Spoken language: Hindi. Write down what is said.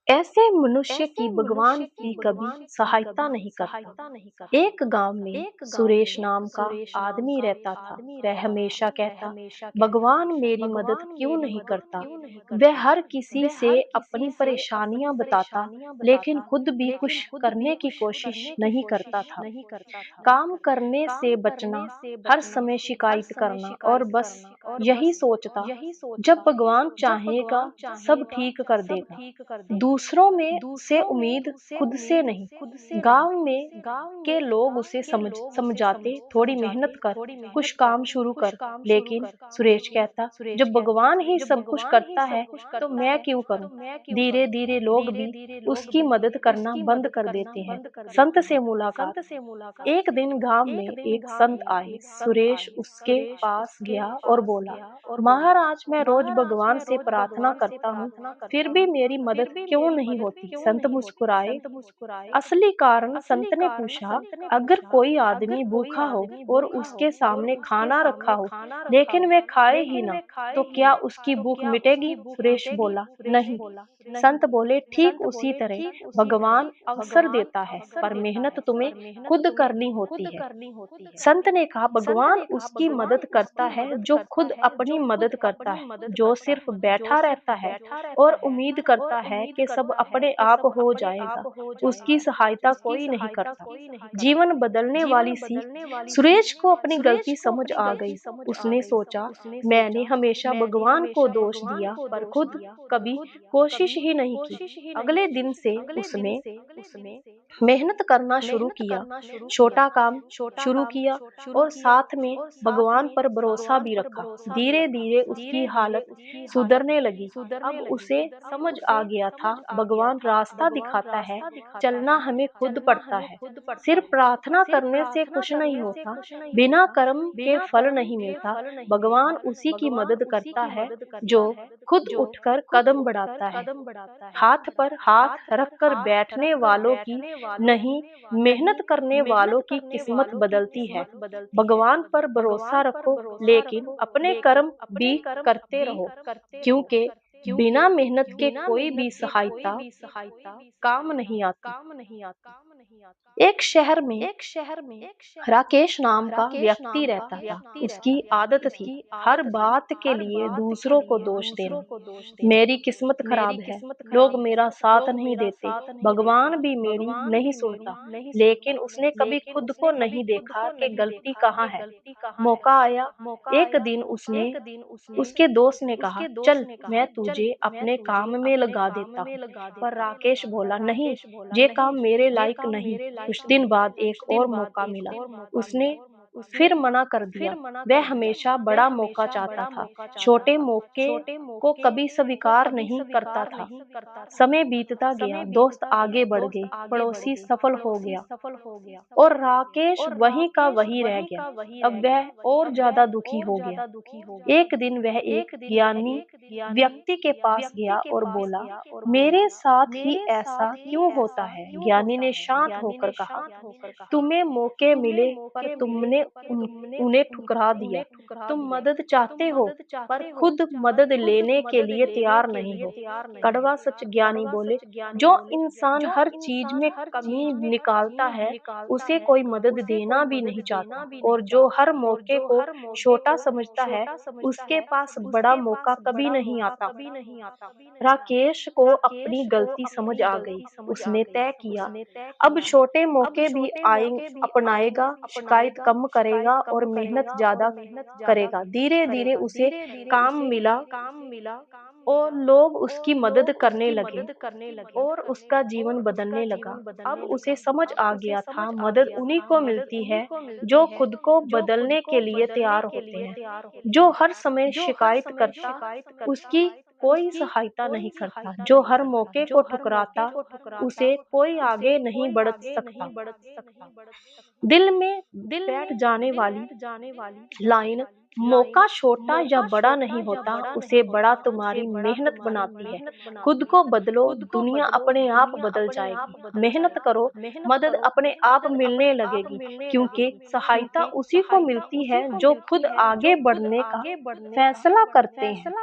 ऐसे मनुष्य की भगवान भी कभी सहायता नहीं करता। एक गांव में सुरेश नाम का आदमी रहता था। वह हमेशा कहता, भगवान मेरी मदद क्यों नहीं करता। वह हर किसी से अपनी परेशानियां बताता, लेकिन खुद भी कुछ करने की कोशिश नहीं करता था। काम करने से बचना, हर समय शिकायत करना और बस यही सोचता, जब भगवान चाहेगा सब ठीक कर देगा। दूसरों में से उम्मीद, खुद से नहीं। गांव में के लोग उसे समझाते, थोड़ी मेहनत कर, कुछ काम शुरू कर। लेकिन सुरेश कहता, जब भगवान ही सब कुछ करता है तो मैं क्यों करूं। धीरे धीरे लोग भी उसकी मदद करना बंद कर देते हैं। संत से मुलाकात। एक दिन गांव में एक संत आए। सुरेश उसके पास गया और बोला, महाराज, मैं रोज भगवान से प्रार्थना करता हूँ, फिर भी मेरी मदद क्यों नहीं होती। संत मुस्कुराए। असली कारण, संत ने पूछा, अगर कोई आदमी भूखा हो और उसके सामने खाना रखा हो, लेकिन वह खाए ही ना, तो क्या उसकी भूख मिटेगी। सुरेश बोला, नहीं। संत बोले, ठीक उसी तरह भगवान अवसर देता है, पर मेहनत तुम्हें खुद करनी होती है। संत ने कहा, भगवान उसकी मदद करता है जो खुद अपनी मदद करता है। जो सिर्फ बैठा रहता है और उम्मीद करता है कि सब अपने आप हो जाएगा, उसकी सहायता कोई नहीं करता। जीवन बदलने वाली सीख। सुरेश को अपनी गलती समझ आ गई। उसने सोचा, मैंने हमेशा भगवान को दोष दिया, पर खुद कभी कोशिश ही नहीं की। अगले दिन से उसने मेहनत करना शुरू किया, छोटा काम शुरू किया और साथ में भगवान पर भरोसा भी रखा। धीरे धीरे उसकी हालत सुधरने लगी। अब उसे समझ आ गया था, भगवान रास्ता दिखाता है, चलना हमें खुद पड़ता है। सिर्फ प्रार्थना करने से कुछ नहीं होता, बिना कर्म के फल नहीं मिलता। भगवान उसी की मदद करता है जो खुद उठकर कदम बढ़ाता है। हाथ पर हाथ रखकर बैठने वालों की नहीं, मेहनत करने वालों की किस्मत बदलती है। भगवान पर भरोसा रखो, लेकिन अपने कर्म भी करते रहो, क्योंकि बिना मेहनत के कोई भी सहायता काम नहीं आती। एक शहर में राकेश नाम का व्यक्ति रहता था। उसकी आदत थी हर बात के लिए दूसरों को दोष देना। मेरी किस्मत खराब है, लोग मेरा साथ नहीं देते, भगवान भी मेरी नहीं सुनता। लेकिन उसने कभी खुद को नहीं देखा कि गलती कहाँ है। मौका आया। एक दिन उसने उसके दोस्त ने कहा, चल मैं तुझे अपने काम में लगा देता हूँ। पर राकेश बोला, नहीं, ये काम मेरे लायक नहीं। कुछ दिन बाद एक और मौका मिला। उसने फिर मना कर दिया। वह हमेशा बड़ा मौका चाहता था, छोटे मौके को कभी स्वीकार नहीं करता था। समय बीतता गया, दोस्त आगे बढ़ गए, पड़ोसी सफल हो गया और राकेश वहीं का वहीं रह गया। अब वह और ज्यादा दुखी हो गया। एक दिन वह एक ज्ञानी व्यक्ति के पास गया और बोला, मेरे साथ ही ऐसा क्यों होता है। ज्ञानी ने शांत होकर कहा, तुम्हें मौके मिले पर तुमने उन्हें ठुकरा दिया। तुम मदद चाहते हो पर खुद मदद लेने के लिए तैयार नहीं हो। कड़वा सच। ज्ञानी बोले, जो इंसान हर चीज में कमी निकालता है, उसे कोई मदद देना भी नहीं चाहता। और जो हर मौके को छोटा समझता है, उसके पास बड़ा मौका कभी नहीं आता। राकेश को अपनी गलती समझ आ गई। उसने तय किया, अब छोटे मौके भी आए अपनाएगा, शिकायत कम करेगा और मेहनत ज्यादा करेगा। धीरे धीरे उसे काम मिला और लोग उसकी मदद करने लगे और उसका जीवन बदलने लगा। अब उसे समझ आ गया था, मदद उन्हीं को मिलती है जो खुद को बदलने के लिए तैयार होते हैं। जो हर समय शिकायत करता, उसकी कोई सहायता नहीं करता। जो हर मौके को ठुकराता, उसे कोई आगे नहीं बढ़ सकता। दिल में बैठ जाने वाली लाइन, मौका छोटा या बड़ा नहीं होता, उसे बड़ा तुम्हारी मेहनत बनाती है। खुद को बदलो, दुनिया अपने आप बदल जाएगी। मेहनत करो, मदद अपने आप मिलने लगेगी, क्योंकि सहायता उसी को मिलती है जो खुद आगे बढ़ने का फैसला करते हैं।